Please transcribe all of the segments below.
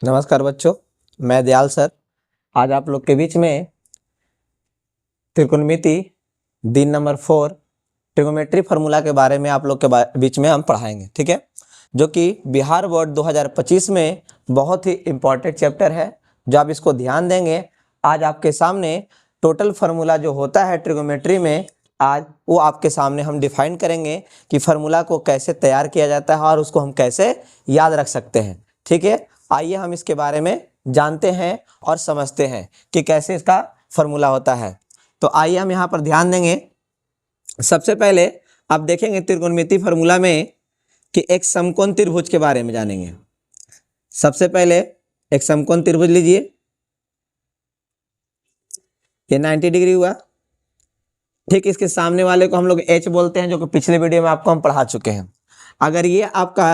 नमस्कार बच्चों, मैं दयाल सर आज आप लोग के बीच में त्रिकोणमिति दिन नंबर 4 ट्रिगोमेट्री फार्मूला के बारे में आप लोग के बीच में हम पढ़ाएंगे। ठीक है, जो कि बिहार बोर्ड 2025 में बहुत ही इम्पोर्टेंट चैप्टर है। जो आप इसको ध्यान देंगे, आज आपके सामने टोटल फार्मूला जो होता है ट्रिगोमेट्री में, आज वो आपके सामने हम डिफाइन करेंगे कि फार्मूला को कैसे तैयार किया जाता है और उसको हम कैसे याद रख सकते हैं। ठीक है, आइए हम इसके बारे में जानते हैं और समझते हैं कि कैसे इसका फार्मूला होता है। तो आइए हम यहाँ पर ध्यान देंगे। सबसे पहले आप देखेंगे त्रिकोणमिति फार्मूला में कि एक समकोण त्रिभुज के बारे में जानेंगे। सबसे पहले एक समकोण त्रिभुज लीजिए, ये 90 डिग्री हुआ। ठीक, इसके सामने वाले को हम लोग एच बोलते हैं, जो कि पिछले वीडियो में आपको हम पढ़ा चुके हैं। अगर ये आपका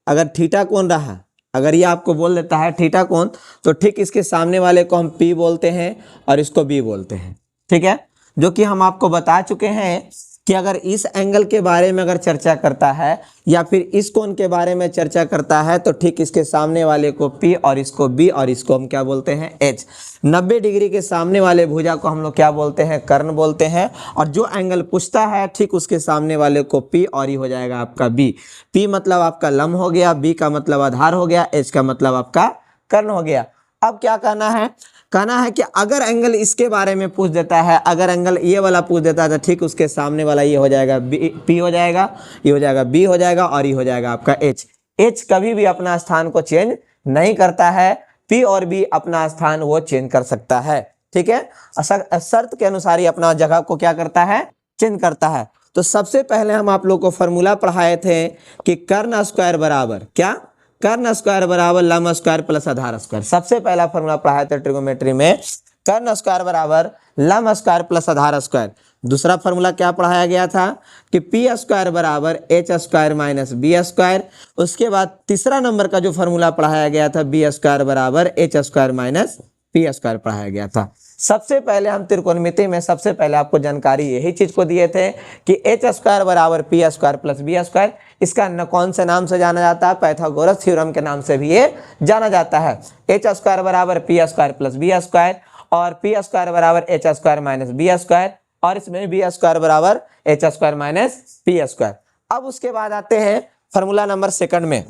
अगर थीटा कोण रहा, अगर ये आपको बोल देता है थीटा कोण, तो ठीक इसके सामने वाले को हम पी बोलते हैं और इसको बी बोलते हैं। ठीक है, जो कि हम आपको बता चुके हैं कि अगर इस एंगल के बारे में अगर चर्चा करता है या फिर इस कोण के बारे में चर्चा करता है, तो ठीक इसके सामने वाले को पी और इसको बी और इसको हम क्या बोलते हैं, एच। 90 डिग्री के सामने वाले भुजा को हम लोग क्या बोलते हैं, कर्ण बोलते हैं। और जो एंगल पूछता है ठीक उसके सामने वाले को पी और ये हो जाएगा आपका बी। पी मतलब आपका लंब हो गया, बी का मतलब आधार हो गया, एच का मतलब आपका कर्ण हो गया। अब क्या कहना है कि अगर एंगल इसके बारे में पूछ देता है, अगर एंगल ये वाला पूछ देता है, तो ठीक उसके सामने वाला ये हो जाएगा पी हो जाएगा, ये हो जाएगा बी हो जाएगा और ये हो जाएगा आपका एच। एच कभी भी अपना स्थान को चेंज नहीं करता है, पी और बी अपना स्थान वो चेंज कर सकता है। ठीक है, शर्त के अनुसार ही अपना जगह को क्या करता है, चेंज करता है। तो सबसे पहले हम आप लोग को फॉर्मूला पढ़ाए थे कि कर्ण स्क्वायर बराबर क्या, कर्ण स्क्वायर बराबर लंब स्क्वायर प्लस आधार स्क्वायर। सबसे पहला फॉर्मूला पढ़ाया था ट्रिगोमेट्री में, कर्ण स्क्वायर बराबर लंब स्क्वायर प्लस आधार स्क्वायर। दूसरा फॉर्मूला क्या पढ़ाया गया था कि पी स्क्वायर बराबर H square minus B square. उसके बाद तीसरा नंबर का जो फॉर्मूला पढ़ाया गया था, बी स्क्वायर बराबर H square minus P square पढ़ाया गया था। सबसे पहले हम त्रिकोणमिति में सबसे पहले आपको जानकारी यही चीज को दिए थे कि एच स्क्वायर बराबर P square plus B square. इसका कौन से नाम से जाना जाता है, पाइथागोरस थ्योरम के नाम से भी ये जाना जाता है। एच स्क्वायर बराबर P square plus B square और पी स्क्वायर बराबर H square minus B square, और इसमें बी स्क्वायर बराबर H square minus P square. अब उसके बाद आते हैं फॉर्मूला नंबर सेकंड में।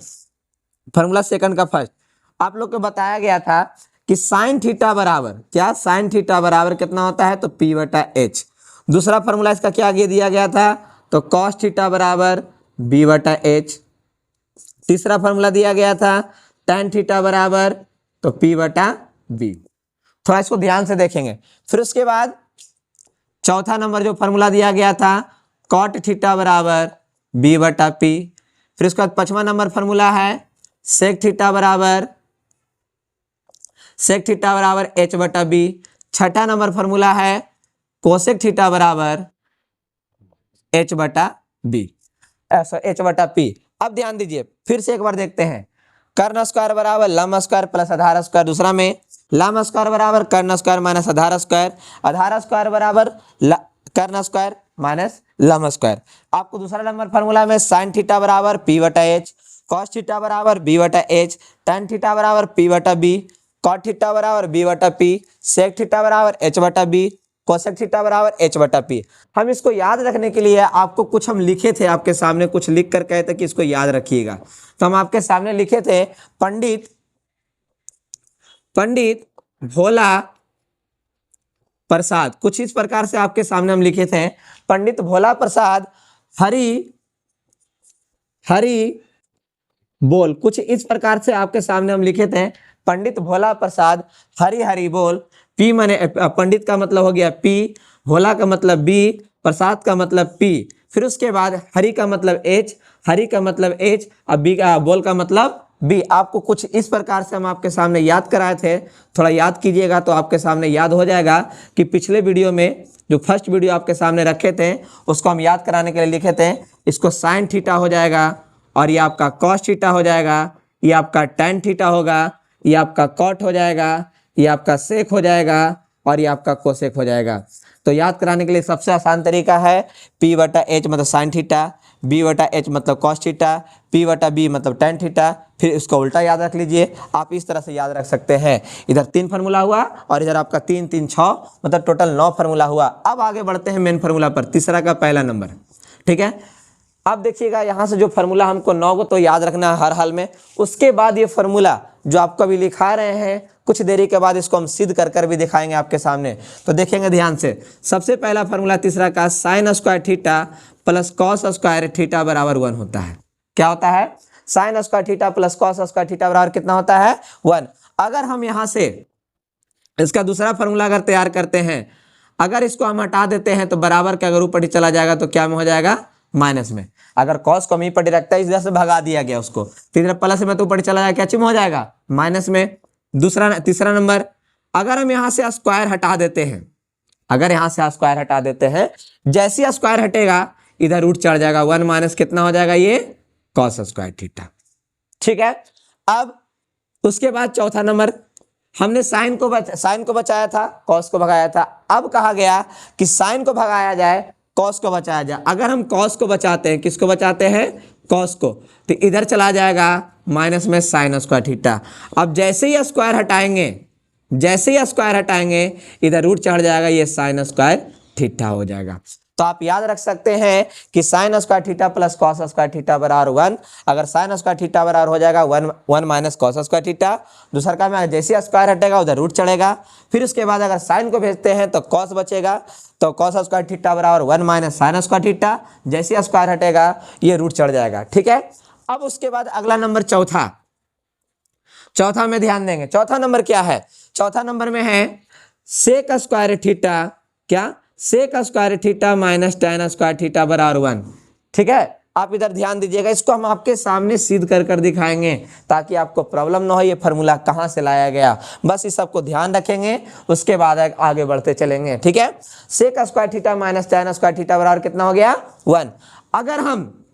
फॉर्मूला सेकंड का फर्स्ट आप लोग को बताया गया था कि साइन थीटा बराबर क्या, साइन थीटा बराबर कितना होता है, तो पी बटा एच। दूसरा फॉर्मूला इसका क्या दिया गया था, तो कॉस थीटा बराबर बी बटा एच। तीसरा फॉर्मूला दिया गया था tan थीटा बराबर तो पी बटा बी। थोड़ा इसको ध्यान से देखेंगे। फिर उसके बाद चौथा नंबर जो फॉर्मूला दिया गया था, कॉट थीटा बराबर बी बटा पी। फिर उसके बाद पांचवा नंबर फॉर्मूला है सेक थीटा बराबर एच बटा बी। छठा नंबर फॉर्मूला है कोसेक थीटा बराबर एच बटा बी, एच बटा पी। अब ध्यान दीजिए, फिर से एक बार देखते हैं। कर्ण स्क्वायर बराबर लंब स्क्वायर प्लस आधार स्क्वायर। दूसरा में लंब स्क्वायर बराबर कर्ण स्क्वायर माइनस आधार स्क्वायर। आधार स्क्वायर बराबर कर्ण स्क्वायर माइनस लंब स्क्वायर। आपको दूसरा नंबर फॉर्मूला में साइन थीटा बराबर पी बटा एच, कॉस थीटा बराबर बी बटा एच, tan थीटा बराबर पी बटा बी, कॉट थीटा बराबर बी बटा पी, सेक थीटा बराबर एच बटा बी, कोसेक थीटा बराबर एच बटा पी। हम इसको याद रखने के लिए आपको कुछ हम लिखे थे, आपके सामने कुछ लिख कर कहे थे कि इसको याद रखिएगा। तो हम आपके सामने लिखे थे पंडित भोला प्रसाद, कुछ इस प्रकार से आपके सामने हम लिखे थे। पंडित भोला प्रसाद हरी बोल, कुछ इस प्रकार से आपके सामने हम लिखे थे। पंडित भोला प्रसाद हरी बोल। पी माने पंडित का मतलब हो गया पी, भोला का मतलब बी, प्रसाद का मतलब पी। फिर उसके बाद हरि का मतलब एच, हरि का मतलब एच और बी का बोल का मतलब बी। आपको कुछ इस प्रकार से हम आपके सामने याद कराए थे। थोड़ा याद कीजिएगा तो आपके सामने याद हो जाएगा कि पिछले वीडियो में जो फर्स्ट वीडियो आपके सामने रखे थे उसको हम याद कराने के लिए लिखे थे। इसको साइन थीटा हो जाएगा और ये आपका कॉस थीटा हो जाएगा, ये आपका tan थीटा होगा, ये आपका कॉट हो जाएगा, ये आपका सेक हो जाएगा और ये आपका कोसेक हो जाएगा। तो याद कराने के लिए सबसे आसान तरीका है पी बटा एच मतलब साइन थीटा, बी बटा एच मतलब कॉस थीटा, पी बटा बी मतलब टेन थीटा, फिर इसको उल्टा याद रख लीजिए। आप इस तरह से याद रख सकते हैं। इधर 3 फार्मूला हुआ और इधर आपका 3 3 6 मतलब टोटल 9 फार्मूला हुआ। अब आगे बढ़ते हैं मेन फार्मूला पर, तीसरा का पहला नंबर। ठीक है, अब देखिएगा यहाँ से जो फार्मूला हमको 9 को तो याद रखना है हर हाल में। उसके बाद ये फार्मूला जो आपको अभी लिखा रहे हैं, कुछ देरी के बाद इसको हम सिद्ध कर भी दिखाएंगे आपके सामने, तो देखेंगे ध्यान से। सबसे पहला फार्मूला तीसरा का sine square theta plus cos square theta बराबर 1 होता है। क्या होता है? Sine square theta plus cos square theta बराबर कितना होता है? 1। अगर हम यहाँ से इसका दूसरा फार्मूला अगर तैयार करते हैं, अगर इसको हम हटा देते हैं तो बराबर के अगर ऊपर चला जाएगा तो क्या में हो जाएगा? माइनस में। अगर कॉस को हम पर रखता है, इधर से भगा दिया गया उसको, तो इधर प्लस में तो ऊपर चला जाएगा, क्या चिन्ह हो जाएगा? माइनस में। तीसरा नंबर, अगर हम यहाँ से स्क्वायर हटा देते हैं, अगर यहाँ से स्क्वायर हटा देते हैं, जैसे ही स्क्वायर हटेगा इधर रूट चढ़ जाएगा, 1 माइनस कितना हो जाएगा? ये कॉस स्क्वायर थीटा। ठीक है, अब उसके बाद चौथा नंबर, हमने साइन को बचाया था, कॉस को भगाया था। अब कहा गया कि साइन को भगाया जाए, कॉस को बचाया जाए। अगर हम कॉस को बचाते हैं, किसको बचाते हैं? कॉस को, तो इधर चला जाएगा माइनस में साइन स्क्वायर थीटा। अब जैसे ही स्क्वायर हटाएंगे, इधर रूट चढ़ जाएगा, ये साइन स्क्वायर थीटा हो जाएगा। तो आप याद रख सकते हैं कि sine square theta plus cos square theta बराबर 1। अगर साइन स्क्वायर थीटा बराबर हो जाएगा 1 माइनस कॉस स्क्वायर थीटा। दूसरा का में जैसे स्क्वायर हटेगा उधर रूट चढ़ेगा। फिर उसके बाद अगर साइन को भेजते हैं तो कॉस बचेगा, तो कॉस स्क्वायर थीटा बराबर 1 माइनस साइन स्क्वायर थीटा। जैसे स्क्वायर हटेगा ये रूट चढ़ जाएगा। ठीक है, अब उसके बाद अगला नंबर चौथा में ध्यान देंगे। चौथा नंबर क्या है? चौथा नंबर में है सेक स्क्वायर थीटा, क्या? Sec square theta minus tan square theta बराबर 1। ठीक है, आप इधर ध्यान दीजिएगा, इसको हम आपके सामने सिद्ध कर दिखाएंगे ताकि आपको प्रॉब्लम ना हो ये फार्मूला कहाँ से लाया गया। बस इस सबको ध्यान रखेंगे, उसके बाद आगे बढ़ते चलेंगे। ठीक है, sec square theta minus tan square theta बराबर कितना हो गया? 1। अगर हम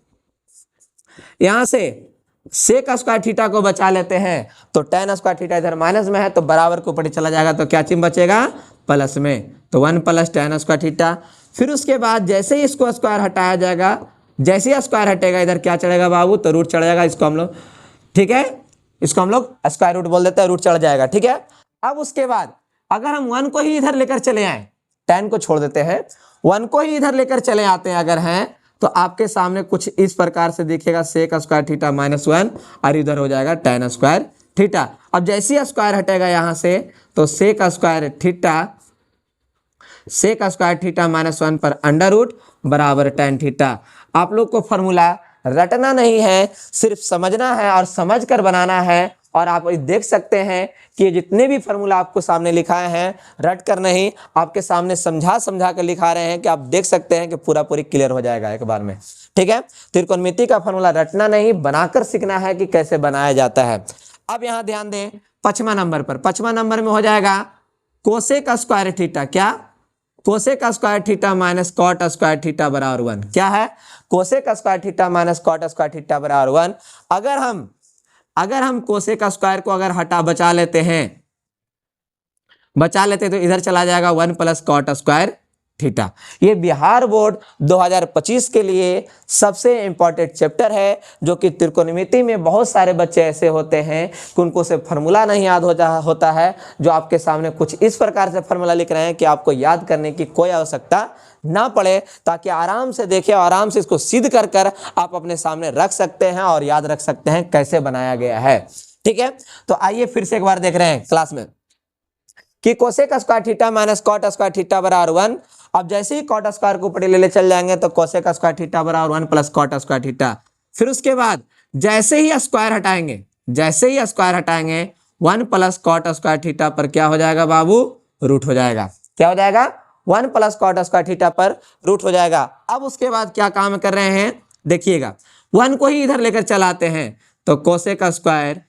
यहां से सेक स्क्वायर थीटा को बचा लेते हैं तो टेन स्क्वायर थीटा इधर माइनस में है तो बराबर के ऊपर चला जाएगा, तो क्या चिन्ह बचेगा? प्लस में। तो 1 प्लस टेन स्क्वायर थीटा। फिर उसके बाद जैसे ही इसको स्क्वायर हटाया जाएगा, जैसे ही स्क्वायर हटेगा इधर क्या चढ़ेगा बाबू? तो रूट चढ़ जाएगा। इसको हम लोग, ठीक है, इसको हम लोग स्क्वायर रूट बोल देते हैं, रूट चढ़ जाएगा। ठीक है, अब उसके बाद अगर हम 1 को ही इधर लेकर चले आए, 10 को छोड़ देते हैं, 1 को ही इधर लेकर चले आते हैं अगर हैं, तो आपके सामने कुछ इस प्रकार से दिखेगा, सेक स्क्वायर थीटा माइनस 1 और इधर हो जाएगा टेन स्क्वायर थीटा। अब जैसे ही स्क्वायर हटेगा यहां से तो सेक स्क्वायर थीटा माइनस 1 पर अंडर रूट बराबर टेन थीटा। आप लोग को फॉर्मूला रटना नहीं है, सिर्फ समझना है और समझकर बनाना है। और आप देख सकते हैं कि ये जितने भी फार्मूला आपको सामने लिखाए हैं, रट कर नहीं, आपके सामने समझा कर लिखा रहे हैं कि आप देख सकते हैं कि पूरी क्लियर हो जाएगा एक बार में। ठीक है, त्रिकोणमिति का फार्मूला रटना नहीं, बनाकर सीखना है कि कैसे बनाया जाता है। अब यहां ध्यान दें, 5वां नंबर पर, 5वां नंबर में हो जाएगा कोसेक स्क्वायर थीटा, क्या? Cosec square theta minus cot square theta बराबर 1। क्या है? Cosec square theta minus cot square theta बराबर 1। अगर हम कोसेक स्क्वायर को अगर बचा लेते हैं तो इधर चला जाएगा 1 प्लस कॉट स्क्वायर थीटा। ये बिहार बोर्ड 2025 के लिए सबसे इंपॉर्टेंट चैप्टर है, जो कि त्रिकोणमिति में बहुत सारे बच्चे ऐसे होते हैं कि उनको से फार्मूला नहीं याद होता है, जो आपके सामने कुछ इस प्रकार से फार्मूला लिख रहे हैं कि आपको याद करने की कोई आवश्यकता ना पड़े, ताकि आराम से देखें, आराम से इसको सिद्ध कर आप अपने सामने रख सकते हैं और याद रख सकते हैं कैसे बनाया गया है। ठीक है, तो आइए फिर से एक बार देख रहे हैं क्लास में कि cosec square theta minus cot square theta बराबर 1। अब जैसे ही कॉट स्क्वायर को ऊपर ले चल जाएंगे तो कोसेक स्क्वायर थीटा बराबर 1 प्लस कॉट स्क्वायर थीटा। फिर उसके बाद जैसे ही स्क्वायर हटाएंगे 1 प्लस कॉट स्क्वायर थीटा पर क्या हो जाएगा बाबू? रूट हो जाएगा। क्या हो जाएगा? 1 प्लस कॉट स्क्वायर थीटा पर रूट हो जाएगा। अब उसके बाद क्या काम कर रहे हैं देखिएगा, 1 को ही इधर लेकर चलाते हैं तो कोसेक स्क्वायर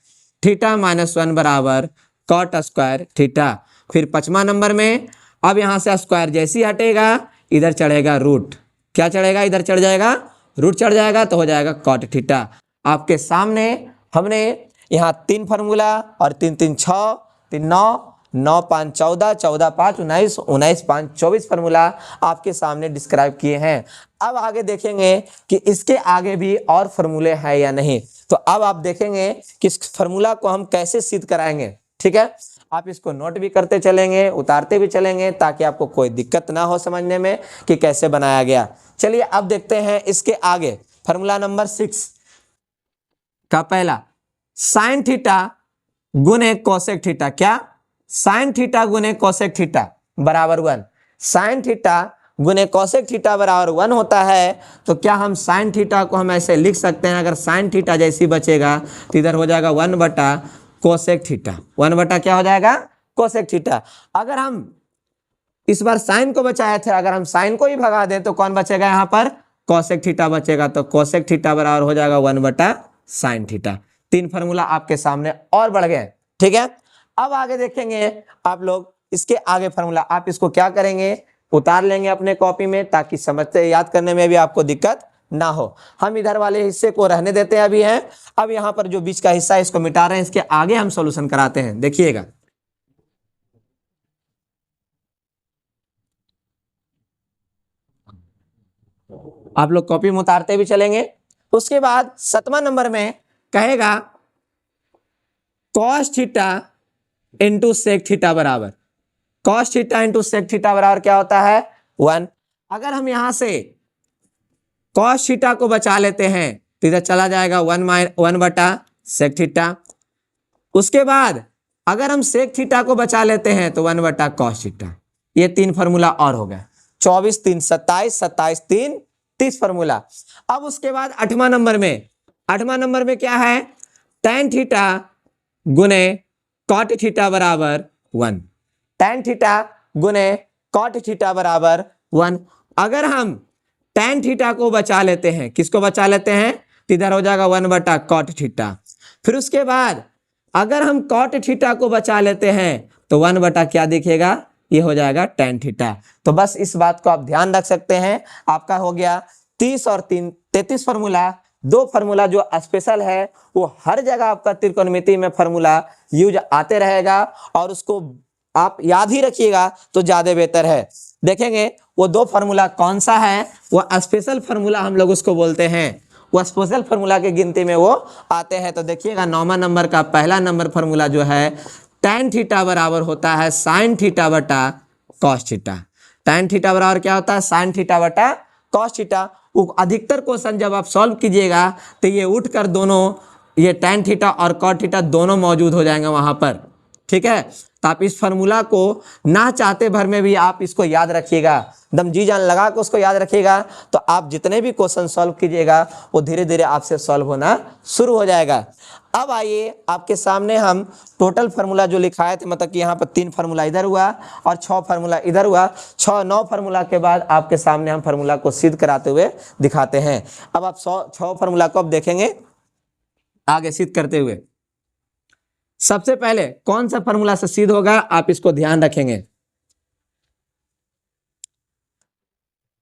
थीटा माइनस 1 बराबर कॉट स्क्वायर थीटा। फिर 5वां नंबर में अब यहां से स्क्वायर जैसे ही हटेगा इधर चढ़ेगा रूट। क्या चढ़ेगा? इधर चढ़ जाएगा, रूट चढ़ जाएगा, तो हो जाएगा कॉट थीटा। आपके सामने हमने यहाँ 3 फार्मूला और 3 3 6 3 9 9 5 14, 14 5 19, 19 5 24 फार्मूला आपके सामने डिस्क्राइब किए हैं। अब आगे देखेंगे कि इसके आगे भी और फार्मूले हैं या नहीं। तो अब आप देखेंगे कि इस फार्मूला को हम कैसे सिद्ध कराएंगे। ठीक है, आप इसको नोट भी करते चलेंगे, उतारते भी चलेंगे, ताकि आपको कोई दिक्कत ना हो समझने में कि कैसे बनाया गया। चलिए अब देखते हैं इसके आगे फार्मूला नंबर 6 का पहला, साइन थीटा गुने कोसेक थीटा। क्या? साइन थीटा गुने कोसेक थीटा बराबर 1। साइन थीटा गुने कोसेक थीटा बराबर 1 होता है। तो क्या हम साइन थीटा को हम ऐसे लिख सकते हैं, अगर साइन थीटा जैसी बचेगा तो इधर हो जाएगा 1 बटा कोसेक थीटा। 1 बटा क्या हो जाएगा? Cosec theta. अगर हम इस बार साइन को बचाए थे, अगर हम साइन को ही भगा दें तो कौन बचेगा यहाँ पर? कोसेक थीटा बचेगा। तो कोसेक थीटा बराबर हो जाएगा 1 बटा साइन थीटा। 3 फार्मूला आपके सामने और बढ़ गए। ठीक है, अब आगे देखेंगे आप लोग इसके आगे फार्मूला। आप इसको क्या करेंगे? उतार लेंगे अपने कॉपी में, ताकि समझते याद करने में भी आपको दिक्कत ना हो। हम इधर वाले हिस्से को रहने देते हैं अभी हैं। अब यहाँ पर जो बीच का हिस्सा है इसको मिटा रहे हैं, इसके आगे हम सॉल्यूशन कराते हैं। देखिएगा, आप लोग कॉपी में उतारते भी चलेंगे। उसके बाद 7वां नंबर में कहेगा cos theta into sec theta बराबर, cos theta into sec theta बराबर क्या होता है? 1। अगर हम यहां से कॉस थीटा को बचा लेते हैं तो इधर चला जाएगा 1 बटा सेक थीटा। उसके बाद अगर हम सेक थीटा को बचा लेते हैं तो 1 बटा कॉस थीटा। ये 3 फार्मूला और हो गए। 24 3 27, 27 3 30 फार्मूला। अब उसके बाद 8वां नंबर में क्या है? tan थीटा गुने कॉट थीटा बराबर 1। tan थीटा गुने कॉट थीटा बराबर 1। अगर हम tan थीटा को बचा लेते हैं, किसको बचा लेते हैं? इधर हो जाएगा 1 बटा कॉट थीटा। फिर उसके बाद अगर हम कॉट थीटा को बचा लेते हैं तो 1 बटा क्या दिखेगा? ये हो जाएगा tan थीटा। तो बस इस बात को आप ध्यान रख सकते हैं। आपका हो गया 30 और 3 33 फार्मूला। 2 फार्मूला जो स्पेशल है वो हर जगह आपका त्रिकोणमिति में फार्मूला यूज आते रहेगा, और उसको आप याद ही रखिएगा तो ज्यादा बेहतर है। देखेंगे वो 2 फार्मूला कौन सा है? वो स्पेशल फार्मूला हम लोग उसको बोलते हैं। वो स्पेशल फार्मूला की गिनती में वो आते हैं। तो देखिएगा 9वां नंबर का पहला नंबर फार्मूला जो है, tan थीटा बराबर होता है साइन थीटा बटा कॉस थीटा। tan थीटा बराबर क्या होता है? साइन थीटा बटा कॉस थीटा। अधिकतर क्वेश्चन जब आप सॉल्व कीजिएगा तो ये उठकर दोनों, ये tan थीटा और कॉट थीटा दोनों मौजूद हो जाएंगे वहां पर। ठीक है, तो आप इस फार्मूला को ना चाहते भर में भी आप इसको याद रखिएगा, एकदम जी जान लगा के उसको याद रखिएगा। तो आप जितने भी क्वेश्चन सॉल्व कीजिएगा वो धीरे धीरे आपसे सॉल्व होना शुरू हो जाएगा। अब आइए आपके सामने हम टोटल फार्मूला जो लिखाए थे, मतलब कि यहाँ पर 3 फार्मूला इधर हुआ और 6 फार्मूला इधर हुआ। 9 फार्मूला के बाद आपके सामने हम फार्मूला को सिद्ध कराते हुए दिखाते हैं। अब आप 6 फार्मूला को अब देखेंगे आगे सिद्ध करते हुए। सबसे पहले कौन सा फार्मूला से सिद्ध होगा, आप इसको ध्यान रखेंगे।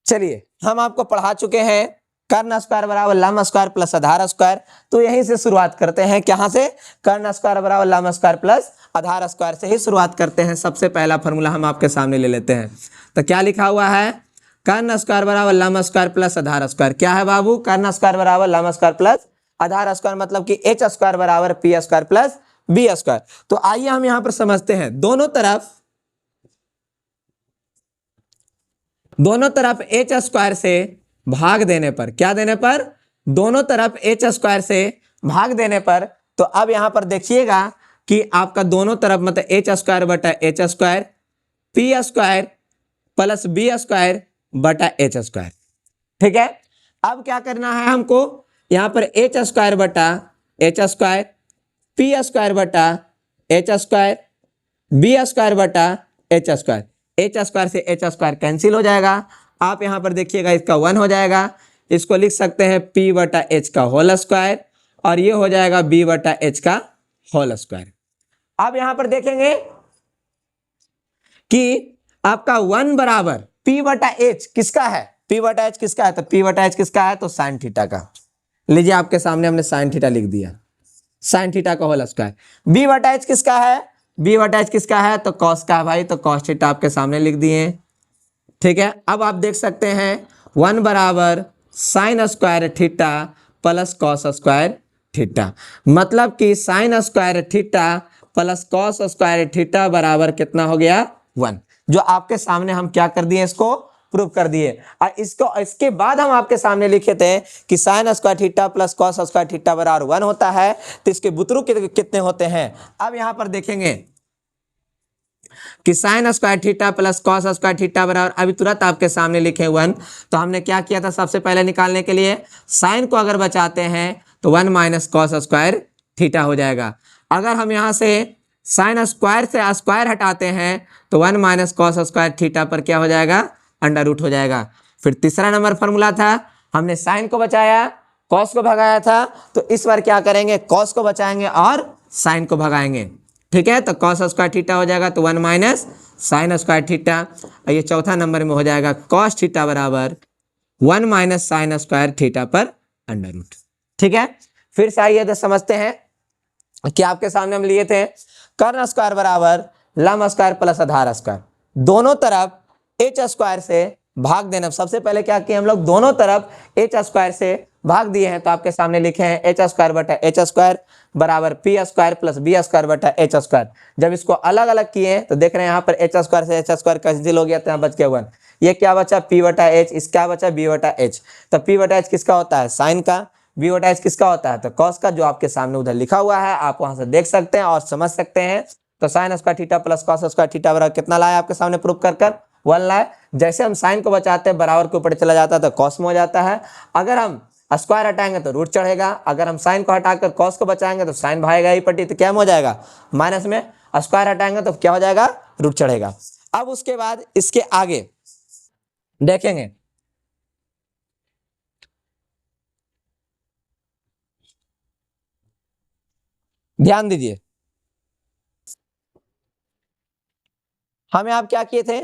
चलिए, हम आपको पढ़ा चुके हैं कर्ण स्क्वायर बराबर लंब स्क्वायर प्लस आधार स्क्वायर। तो यहीं से शुरुआत करते हैं। कहां से? कर्ण स्क्वायर बराबर लंब स्क्वायर प्लस आधार स्क्वायर से ही शुरुआत करते हैं। सबसे पहला फार्मूला हम आपके सामने ले लेते हैं। तो क्या लिखा हुआ है? कर्ण स्क्वायर बराबर लंब स्क्वायर प्लस आधार स्क्वायर। क्या है बाबू? कर्ण स्क्वायर बराबर लंब स्क्वायर प्लस आधार स्क्वायर, मतलब कि एच स्क्वायर बराबर P square plus B square. तो आइए हम यहां पर समझते हैं। दोनों तरफ एच स्क्वायर से भाग देने पर, क्या देने पर? दोनों तरफ एच स्क्वायर से भाग देने पर, तो अब यहां पर देखिएगा कि आपका दोनों तरफ मतलब एच स्क्वायर बटा H square P square plus B square बटा एच स्क्वायर। ठीक है, अब क्या करना है हमको? यहां पर एच स्क्वायर बटा एच स्क्वायर पी स्क्वायर बटा एच स्क्वायर बी स्क्वायर बटा एच स्क्वायर। एच स्क्वायर से एच स्क्वायर कैंसिल हो जाएगा। आप यहां पर देखिएगा इसका 1 हो जाएगा। इसको लिख सकते हैं पी बटा एच का होल स्क्वायर, और ये हो जाएगा बी बटा एच का होल स्क्वायर। अब यहां पर देखेंगे कि आपका 1 बराबर पी बटा एच किसका है? पी बटा एच किसका है? तो पी बटा एच किसका है? तो साइन थीटा का। लीजिए, आपके सामने हमने साइन थीटा लिख दिया, साइन थीटा का होल स्क्वायर। बी बटा एच किसका है? बी बटा एच किसका है, तो कॉस का है भाई, तो कॉस थीटा आपके सामने लिख दिए। ठीक है, अब आप देख सकते हैं 1 बराबर sine square theta plus cos square theta, मतलब कि sine square theta plus cos square theta बराबर कितना हो गया 1, जो आपके सामने हम क्या कर दिए, इसको प्रूव कर दिए। और इसके बाद हम आपके सामने लिखे थे कि sine square theta plus cos square theta बराबर 1 होता है, तो इसके बुतरू कितने होते हैं। अब यहां पर देखेंगे कि sine square theta plus cos square theta बराबर अभी तुरंत आपके सामने लिखे 1, तो हमने क्या किया था, सबसे पहले निकालने के लिए साइन को अगर बचाते हैं तो 1 माइनस कॉस स्क्वायर थीटा हो जाएगा। अगर हम यहाँ से साइन स्क्वायर से स्क्वायर हटाते हैं तो 1 माइनस कॉस स्क्वायर थीटा पर क्या हो जाएगा, अंडर रूट हो जाएगा। फिर तीसरा नंबर फॉर्मूला था, हमने साइन को बचाया, कॉस को भगाया था, तो इस बार क्या करेंगे, कॉस को बचाएंगे और साइन को भगाएंगे। ठीक है, तो कॉस स्क्वायर थीटा हो जाएगा तो 1 माइनस साइन स्क्वायर थीटा, और ये चौथा नंबर में हो जाएगा कॉस थीटा बराबर 1 माइनस साइन स्क्वायर थीटा पर अंडर रूट। ठीक है, फिर से आइए तो समझते हैं कि आपके सामने हम लिए थे कर्ण स्क्वायर बराबर लंब स्क्वायर प्लस आधार स्क्वायर, दोनों तरफ एच स्क्वायर से भाग देना। सबसे पहले क्या किए हम लोग, दोनों तरफ एच स्क्वायर से भाग दिए हैं, तो आपके सामने लिखे हैं एच स्क्वायर बटा एच स्क्वायर बराबर P square plus B square बटा एच स्क्वायर। जब इसको अलग अलग किए तो देख रहे हैं यहाँ पर एच स्क्वायर से एच स्क्वायर कैंसिल हो गया, तो यहाँ बच गया 1, ये क्या बचा पी बटा एच, इसका बचा बी बटा एच। तो पी बटा एच किसका होता है, साइन का, बी बटा एच किसका होता है, तो कॉस का, जो आपके सामने उधर लिखा हुआ है, आप वहां से देख सकते हैं और समझ सकते हैं। तो sine square theta plus cos square theta बराबर कितना लाया आपके सामने प्रूफ कर 1 लाए। जैसे हम साइन को बचाते हैं बराबर के ऊपर चला जाता है तो कॉस में हो जाता है, अगर हम स्क्वायर हटाएंगे तो रूट चढ़ेगा, अगर हम साइन को हटाकर कॉस को बचाएंगे तो साइन भागेगा ही पट्टी, तो क्या हो जाएगा माइनस में, स्क्वायर हटाएंगे तो क्या हो जाएगा, रूट चढ़ेगा। अब उसके बाद इसके आगे देखेंगे, ध्यान दीजिए, हमें आप क्या किए थे,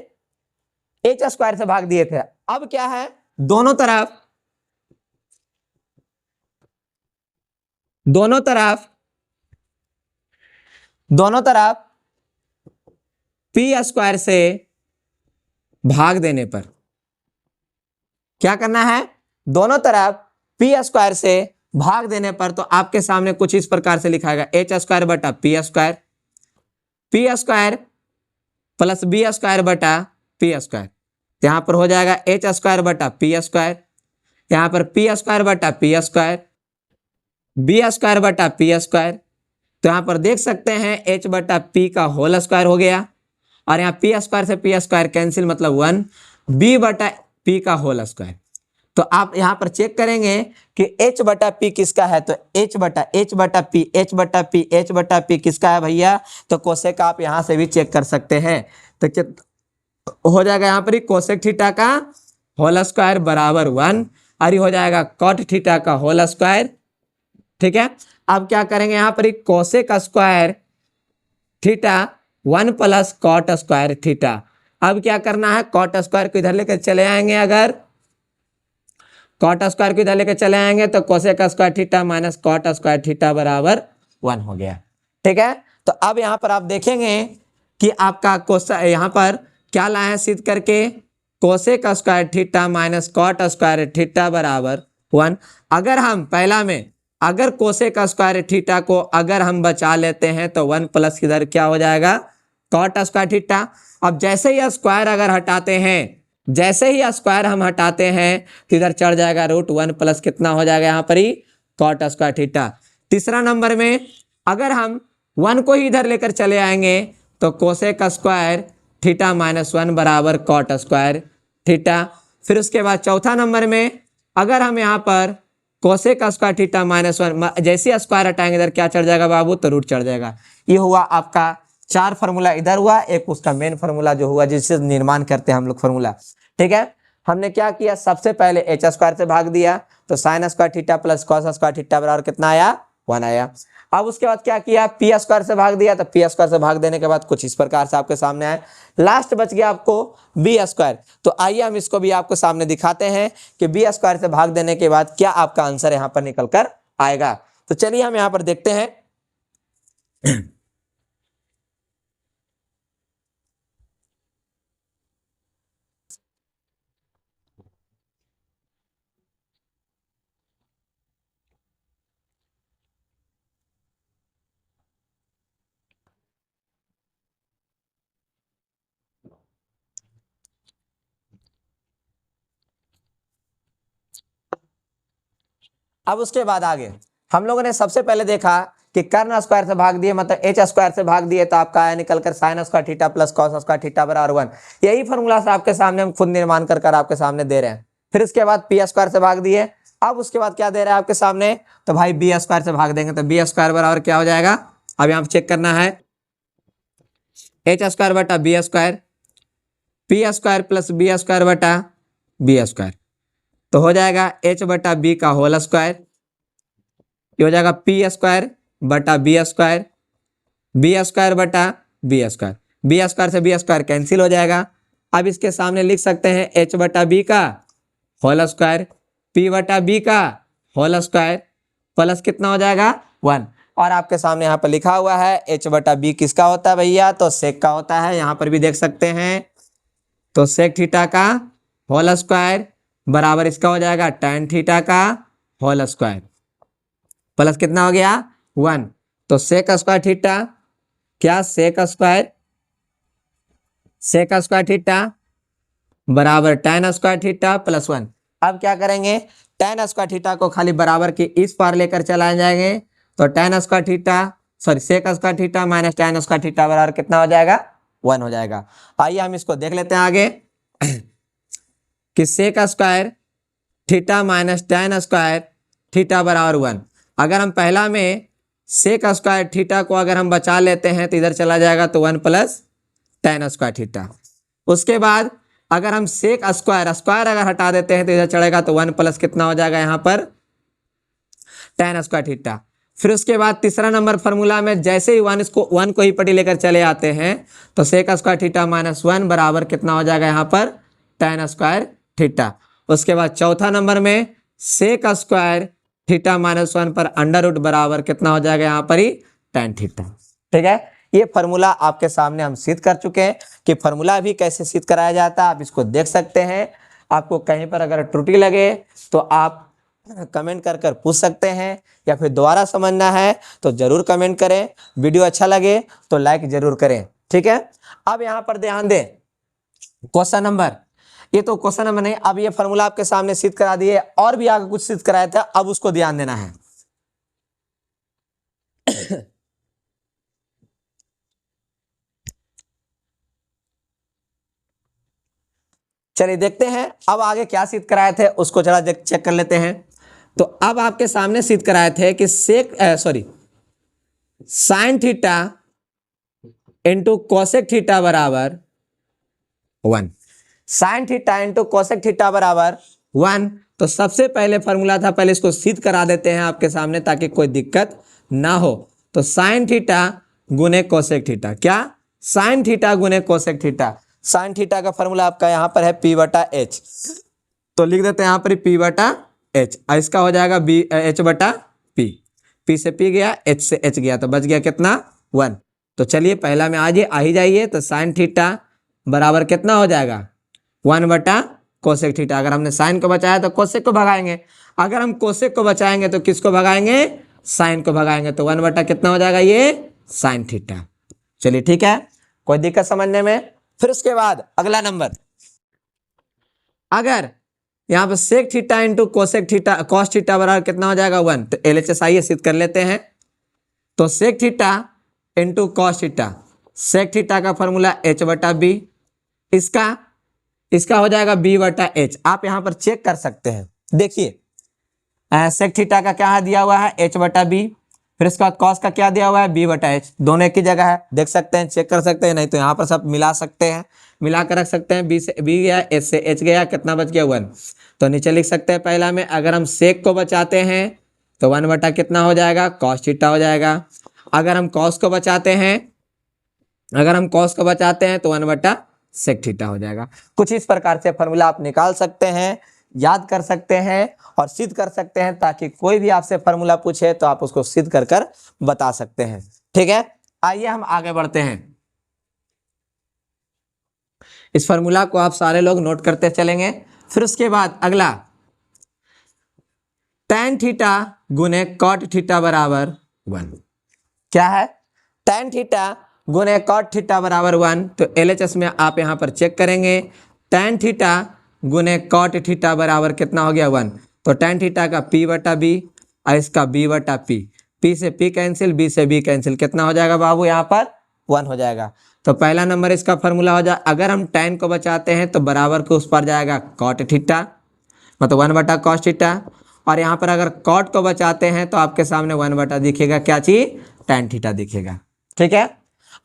एच स्क्वायर से भाग दिए थे। अब क्या है, दोनों तरफ पी स्क्वायर से भाग देने पर क्या करना है, दोनों तरफ पी स्क्वायर से भाग देने पर तो आपके सामने कुछ इस प्रकार से लिखाएगा एच स्क्वायर बटा P square plus B square बटा पी स्क्वायर, यहां पर हो जाएगा एच स्क्वायर बटा पी स्क्वायर, यहां पर पी स्क्वायर बटा पी स्क्वायर, बी स्क्वायर बटा पी स्क्वायर, तो यहां पर देख सकते हैं एच बटा पी का होल स्क्वायर हो गया, और यहाँ पी स्क्वायर से पी स्क्वायर कैंसिल मतलब 1, बी बटा पी का होल स्क्वायर। तो आप यहाँ पर चेक करेंगे कि h बटा पी किसका है, तो h बटा पी किसका है भैया, तो कोसेक आप यहाँ से भी चेक कर सकते हैं। तो हो जाएगा यहाँ पर कोसेक थीटा का होल स्क्वायर बराबर 1, और ये हो जाएगा कॉट थीटा का होल स्क्वायर। ठीक है, अब क्या करेंगे, यहाँ पर cosec square theta 1 plus cot square theta. अब क्या करना है, कॉट स्क्वायर को इधर लेकर चले आएंगे, अगर कॉट स्क्वायर को इधर लेकर चले आएंगे तो cosec square theta minus cot square theta बराबर 1 हो गया। ठीक है, तो अब यहाँ पर आप देखेंगे कि आपका कोसेक यहाँ पर क्या लाए हैं सिद्ध करके, cosec square theta minus cot square theta बराबर 1। अगर हम पहला में अगर कोसेक स्क्वायर थीटा को अगर हम बचा लेते हैं तो 1 प्लस इधर क्या हो जाएगा कॉट स्क्वायर थीटा। अब जैसे ही स्क्वायर अगर हटाते हैं, जैसे ही स्क्वायर हम हटाते हैं तो इधर चढ़ जाएगा रूट 1 प्लस कितना हो जाएगा यहाँ पर ही कॉट स्क्वायर थीटा। तीसरा नंबर में अगर हम 1 को ही इधर लेकर चले आएंगे तो कोसेक स्क्वायर थीटा माइनस 1 बराबर कॉट स्क्वायर थीटा। फिर उसके बाद चौथा नंबर में अगर हम यहाँ पर कोसेक स्क्वायर थीटा माइनस 1, जैसे स्क्वायर हटाएंगे इधर क्या चढ़ जाएगा बाबू, तो रूट चढ़ जाएगा। ये हुआ आपका 4 फार्मूला इधर हुआ, एक उसका मेन फार्मूला जो हुआ जिससे निर्माण करते हैं हम लोग फार्मूला। ठीक है, हमने क्या किया, सबसे पहले एच स्क्वायर से भाग दिया तो sine square theta plus cos square theta बराबर कितना आया, 1 आया। अब उसके बाद क्या किया, पी स्क्वायर से भाग दिया, तो पी स्क्वायर से भाग देने के बाद कुछ इस प्रकार से आपके सामने आए। लास्ट बच गया आपको बी स्क्वायर, तो आइए हम इसको भी आपको सामने दिखाते हैं कि बी स्क्वायर से भाग देने के बाद क्या आपका आंसर यहाँ पर निकल कर आएगा। तो चलिए हम यहाँ पर देखते हैं। अब उसके बाद आगे हम लोगों ने सबसे पहले देखा कि कर्ण स्क्वायर से भाग दिए, मतलब एच स्क्वायर से भाग दिए, तो आपका आया निकल कर sine square theta plus cos square theta बराबर 1। यही फॉर्मूला से आपके सामने हम खुद निर्माण कर आपके सामने दे रहे हैं। फिर उसके बाद पी स्क्वायर से भाग दिए। अब उसके बाद क्या दे रहा है आपके सामने, तो भाई बी स्क्वायर से भाग देंगे, तो बी स्क्वायर बराबर क्या हो जाएगा, अब यहाँ पे चेक करना है, एच स्क्वायर बटा B square, P square plus B square बटा बी स्क्वायर, तो हो जाएगा एच बटा बी का होल स्क्वायर, ये हो जाएगा पी स्क्वायर बटा बी स्क्वायर, बी स्क्वायर बटा बी स्क्वायर, बी स्क्वायर से बी स्क्वायर कैंसिल हो जाएगा। अब इसके सामने लिख सकते हैं एच बटा बी का होल स्क्वायर, पी बटा बी का होल स्क्वायर, प्लस कितना हो जाएगा 1। और आपके सामने यहाँ पर लिखा हुआ है एच बटा बी किसका होता है भैया, तो सेक का होता है, यहाँ पर भी देख सकते हैं, तो सेक थीटा का होल स्क्वायर बराबर इसका हो जाएगा tan थीटा का होल स्क्वायर, प्लस कितना हो गया 1। तो सेक स्क्वायर थीटा, क्या सेक स्क्वायर थीटा बराबर tan स्क्वायर थीटा प्लस 1। अब क्या करेंगे, tan स्क्वायर थीटा को खाली बराबर के इस पार लेकर चलाए जाएंगे, तो tan square theta sorry sec square theta minus tan square theta बराबर कितना हो जाएगा 1 हो जाएगा। आइए हम इसको देख लेते हैं आगे कि sec square theta minus tan square theta बराबर 1। अगर हम पहला में सेक स्क्वायर थीटा को अगर हम बचा लेते हैं तो इधर चला जाएगा, तो 1 प्लस tan स्क्वायर थीटा। उसके बाद अगर हम सेक स्क्वायर अगर हटा देते हैं तो इधर चढ़ेगा, तो 1 प्लस कितना हो जाएगा यहाँ पर tan स्क्वायर थीटा। फिर उसके बाद तीसरा नंबर फॉर्मूला में जैसे ही 1 को ही पटी लेकर चले आते हैं, तो सेक स्क्वायर थीटा माइनस 1 बराबर कितना हो जाएगा यहाँ पर tan स्क्वायर थीटा। उसके बाद चौथा नंबर में सेक स्क्वायर थीटा माइनस 1 पर अंडर रूट बराबर कितना हो जाएगा यहाँ पर ही tan थीटा। ठीक है, ये फॉर्मूला आपके सामने हम सिद्ध कर चुके हैं कि फॉर्मूला भी कैसे सिद्ध कराया जाता है, आप इसको देख सकते हैं। आपको कहीं पर अगर त्रुटि लगे तो आप कमेंट कर पूछ सकते हैं, या फिर दोबारा समझना है तो जरूर कमेंट करें। वीडियो अच्छा लगे तो लाइक जरूर करें। ठीक है, अब यहाँ पर ध्यान दें, क्वेश्चन नंबर, ये तो क्वेश्चन नंबर नहीं, अब ये फॉर्मूला आपके सामने सिद्ध करा दिए, और भी आगे कुछ सिद्ध कराया था, अब उसको ध्यान देना है। चलिए देखते हैं अब आगे क्या सिद्ध कराए थे, उसको जरा चेक कर लेते हैं। तो अब आपके सामने सिद्ध कराए थे कि sine theta into cosec theta बराबर 1, sine theta into cosec theta बराबर 1। तो सबसे पहले फॉर्मूला था, पहले इसको सिद्ध करा देते हैं आपके सामने ताकि कोई दिक्कत ना हो। तो साइन थीटा गुने कोसेक थीटा, क्या साइन थीटा गुने कोसेक थीटा, साइन थीटा का फॉर्मूला आपका यहाँ पर है पी बटा एच, तो लिख देते हैं यहाँ पर पी बटा एच, इसका हो जाएगा बी एच बटा पी, पी से पी गया, एच से एच गया, तो बच गया कितना 1। तो चलिए पहला में आ ही जाइए, तो साइन थीटा बराबर कितना हो जाएगा 1 बटा कोसेक थीटा। अगर हमने साइन को बचाया तो कोसेक को भगाएंगे, अगर हम कोसेक को बचाएंगे तो किसको भगाएंगे, साइन को भगाएंगे, तो 1 बटा कितना हो जाएगा ये साइन थीटा। चलिए ठीक है, कोई दिक्कत समझने में। फिर उसके बाद अगला नंबर, अगर यहाँ पर sec theta into cosec theta cos theta बराबर कितना हो जाएगा 1, तो LHS आइए सिद्ध कर लेते हैं। तो sec theta into cos theta, sec theta का फॉर्मूला h बटा बी, इसका हो जाएगा b बटा h। आप यहाँ पर चेक कर सकते हैं, देखिए सेक थीटा का क्या दिया हुआ है h बटा बी, फिर इसका कॉस का क्या दिया हुआ है b बटा h, दोनों एक ही जगह है, देख सकते हैं, चेक कर सकते हैं, नहीं तो यहाँ पर सब मिला सकते हैं, मिला कर रख सकते हैं, b से b गया, h से h गया, कितना बच गया 1। तो नीचे लिख सकते हैं पहला में, अगर हम सेक को बचाते हैं तो 1 बटा कितना हो जाएगा कॉस थीटा हो जाएगा, अगर हम कॉस को बचाते हैं तो 1 बटा सेक थीटा हो जाएगा। कुछ इस प्रकार से फॉर्मूला आप निकाल सकते हैं, याद कर सकते हैं और सिद्ध कर सकते हैं, ताकि कोई भी आपसे फॉर्मूला पूछे तो आप उसको सिद्ध कर बता सकते हैं। ठीक है, आइए हम आगे बढ़ते हैं। इस फॉर्मूला को आप सारे लोग नोट करते चलेंगे। फिर उसके बाद अगला, tan थीटा गुने कॉट थीटा बराबर 1, क्या है tan थीटा गुने कॉट थीटा बराबर 1। तो LHS में आप यहाँ पर चेक करेंगे, tan थीटा गुने कॉट थीटा बराबर कितना हो गया 1, तो tan थीटा का p बटा बी और इसका b बटा p, p से p कैंसिल, b से b कैंसिल, कितना हो जाएगा बाबू यहाँ पर 1 हो जाएगा। तो पहला नंबर इसका फॉर्मूला हो जाए, अगर हम tan को बचाते हैं तो बराबर को उस पर जाएगा cot थीटा, मतलब 1 बटा cos थीटा, और यहाँ पर अगर cot को बचाते हैं तो आपके सामने 1 बटा दिखेगा क्या चीज, tan थीटा दिखेगा। ठीक है,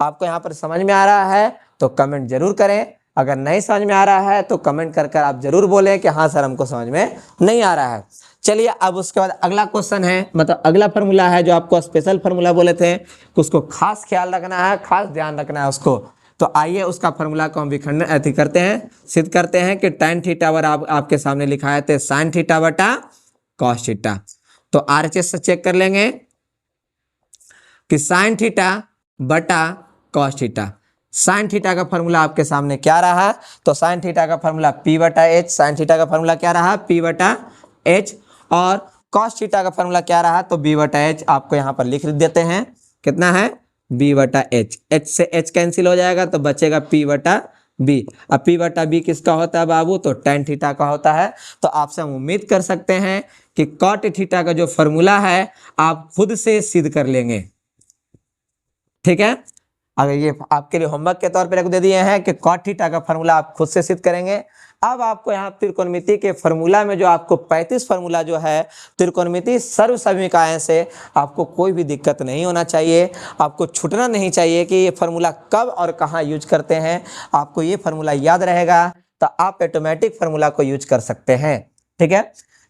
आपको यहाँ पर समझ में आ रहा है तो कमेंट जरूर करें, अगर नहीं समझ में आ रहा है तो कमेंट कर कर आप जरूर बोलें कि हाँ सर हमको समझ में नहीं आ रहा है। चलिए अब उसके बाद अगला क्वेश्चन है, मतलब अगला फार्मूला है जो आपको स्पेशल फार्मूला बोले थे, उसको खास ख्याल रखना है, खास ध्यान रखना है उसको। तो आइए उसका फार्मूला को हम विखंडन अति करते हैं, सिद्ध करते हैं कि tan थीटा बराबर आपके सामने लिखा है थे sin थीटा बटा cos थीटा। तो RHS से चेक कर लेंगे कि sin थीटा बटा cos थीटा, sin थीटा का फार्मूला आपके सामने क्या रहा, तो sin थीटा का फार्मूला p बटा h, sin थीटा का फार्मूला क्या रहा p बटा h, और cos थीटा का फार्मूला क्या रहा, तो b बटा h आपको यहाँ पर लिख देते हैं, कितना है b बटा h, h से h कैंसिल हो जाएगा तो बचेगा p बटा b। अब p बटा b किसका होता है बाबू, तो tan थीटा का होता है। तो आपसे हम उम्मीद कर सकते हैं कि cot थीटा का जो फार्मूला है आप खुद से सिद्ध कर लेंगे। ठीक है, अगर ये आपके लिए होमवर्क के तौर पर दे दिए हैं कि cot थीटा का फार्मूला आप खुद से सिद्ध करेंगे। अब आपको यहाँ त्रिकोणमिति के फार्मूला में जो आपको 35 फार्मूला जो है त्रिकोणमिति सर्व समीकरण से आपको कोई भी दिक्कत नहीं होना चाहिए, आपको छूटना नहीं चाहिए कि ये फार्मूला कब और कहाँ यूज करते हैं। आपको ये फार्मूला याद रहेगा तो आप ऑटोमेटिक फार्मूला को यूज कर सकते हैं। ठीक है,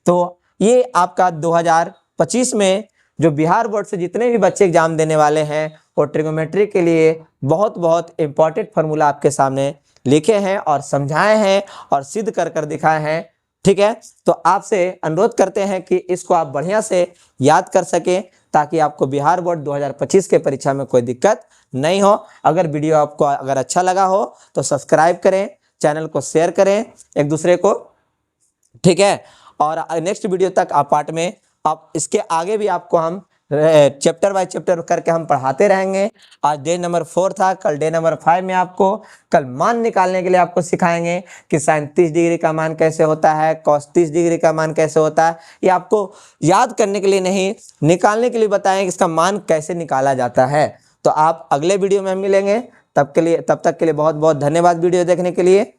तो ये आपका 2025 में जो बिहार बोर्ड से जितने भी बच्चे एग्जाम देने वाले हैं वो ट्रिग्नोमेट्री के लिए बहुत बहुत इंपॉर्टेंट फार्मूला आपके सामने लिखे हैं और समझाए हैं और सिद्ध कर कर दिखाए हैं। ठीक है, तो आपसे अनुरोध करते हैं कि इसको आप बढ़िया से याद कर सकें ताकि आपको बिहार बोर्ड 2025 के परीक्षा में कोई दिक्कत नहीं हो। अगर वीडियो आपको अगर अच्छा लगा हो तो सब्सक्राइब करें, चैनल को शेयर करें एक दूसरे को। ठीक है, और नेक्स्ट वीडियो तक आप पार्ट में आप इसके आगे भी आपको हम चैप्टर बाय चैप्टर करके हम पढ़ाते रहेंगे। आज डे नंबर 4 था, कल डे नंबर 5 में आपको कल मान निकालने के लिए आपको सिखाएंगे कि sin 30 डिग्री का मान कैसे होता है, cos 30 डिग्री का मान कैसे होता है। ये आपको याद करने के लिए नहीं, निकालने के लिए बताएं कि इसका मान कैसे निकाला जाता है। तो आप अगले वीडियो में हम मिलेंगे, तब तक के लिए बहुत बहुत धन्यवाद वीडियो देखने के लिए।